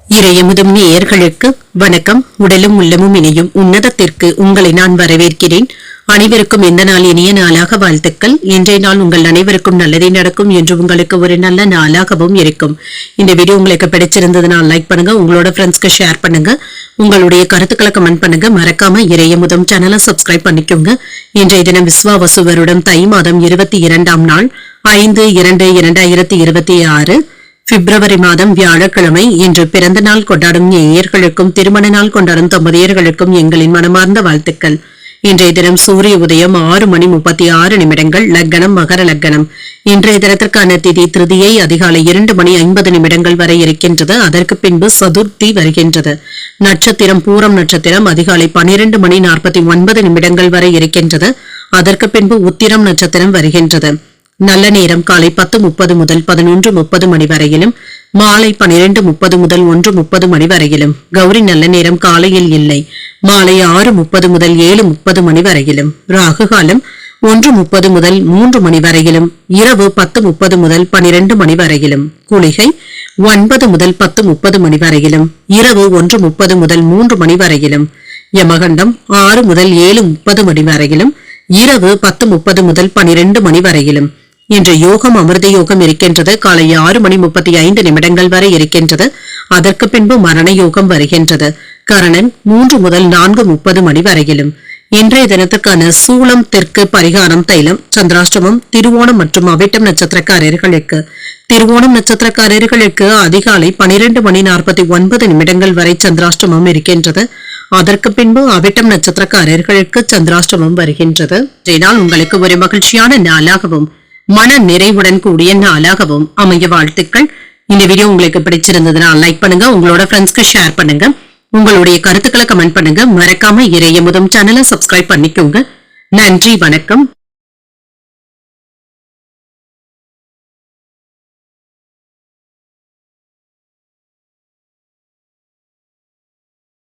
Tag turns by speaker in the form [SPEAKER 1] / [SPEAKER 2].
[SPEAKER 1] இறையமுதும் நேயர்களுக்கு வணக்கம். உடலும் உள்ளமும் இணையும் உன்னதத்திற்கு உங்களை நான் வரவேற்கிறேன். அனைவருக்கும் இந்த நாள் இனிய நாளாக வாழ்த்துக்கள். இன்றைய நாள் உங்கள் அனைவருக்கும் நல்லதே நடக்கும் என்று உங்களுக்கு ஒரு நல்ல நாளாகவும் இருக்கும். இந்த வீடியோ உங்களுக்கு பிடிச்சிருந்ததுனால் லைக் பண்ணுங்க, உங்களோட ஃப்ரெண்ட்ஸ்க்கு ஷேர் பண்ணுங்க, உங்களுடைய கருத்துக்களை கமெண்ட் பண்ணுங்க. மறக்காம இறையமுதும் சேனலை சப்ஸ்கிரைப் பண்ணிக்கோங்க. இன்றைய தினம் விஸ்வாவசு வருடம் தை மாதம் 22ஆம் நாள் 5/2/2026 பிப்ரவரி மாதம் வியாழக்கிழமை. இன்று பிறந்த நாள் கொண்டாடும் நேயர்களுக்கும் திருமண நாள் கொண்டாடும் தம்பதியர்களுக்கும் எங்களின் மனமார்ந்த வாழ்த்துக்கள். இன்றைய தினம் சூரிய உதயம் 6:36 லக்னம் மகர லக்னம். இன்றைய தினத்திற்கான திதி திருதியை அதிகாலை 2:50 வரை இருக்கின்றது. அதற்கு பின்பு சதுர்த்தி வருகின்றது. நட்சத்திரம் பூரம் நட்சத்திரம் அதிகாலை 12:49 வரை இருக்கின்றது. அதற்கு பின்பு உத்திரம் நட்சத்திரம் வருகின்றது. நல்ல நேரம் காலை 10:30 முதல் 11:30 மணி வரையிலும், மாலை 12:30 முதல் 1:30 மணி வரையிலும். கௌரி நல்ல நேரம் காலையில் இல்லை. மாலை 6:30 முதல் 7:30 மணி வரையிலும். ராகு காலம் 1:30 முதல் 3 மணி வரையிலும். இரவு 10:30 முதல் 12 மணி வரையிலும். குளிகை 9 முதல் 10:30 மணி வரையிலும். இரவு 1:30 முதல் 3 மணி வரையிலும். யமகண்டம் 6 முதல் 7:30 மணி வரையிலும். இரவு 10:30 முதல் 12 மணி வரையிலும். இன்று யோகம் அமிர்த யோகம் இருக்கின்றது. காலை 6:35 வரை இருக்கின்றது. அதற்கு பின்பு மரண யோகம் வருகின்றது. கரணன் 3 முதல் 4:30 மணி வரையிலும். இன்றைய தினத்துக்கான சூளம் தெற்கு பரிகாரம் தைலம். சந்திராஷ்டமம் திருவோணம் மற்றும் அவிட்டம் நட்சத்திரக்காரர்களுக்கு அதிகாலை 12:49 வரை சந்திராஷ்டமம் இருக்கின்றது. அதற்கு பின்பு அவிட்டம் நட்சத்திரக்காரர்களுக்கு சந்திராஷ்டமம் வருகின்றது. இதனால் உங்களுக்கு ஒரு மகிழ்ச்சியான நாளாகவும் மன நிறைவுடன் கூடிய நாளாகவும் அமைய வாழ்த்துக்கள். இந்த வீடியோ உங்களுக்கு பிடிச்சிருந்ததுனால் லைக் பண்ணுங்க, உங்களோட ஃப்ரெண்ட்ஸ்க்கு ஷேர் பண்ணுங்க, உங்களுடைய கருத்துக்களை கமெண்ட் பண்ணுங்க. மறக்காம இறையமுதும் சேனலை சப்ஸ்கிரைப் பண்ணிக்கோங்க. நன்றி, வணக்கம்.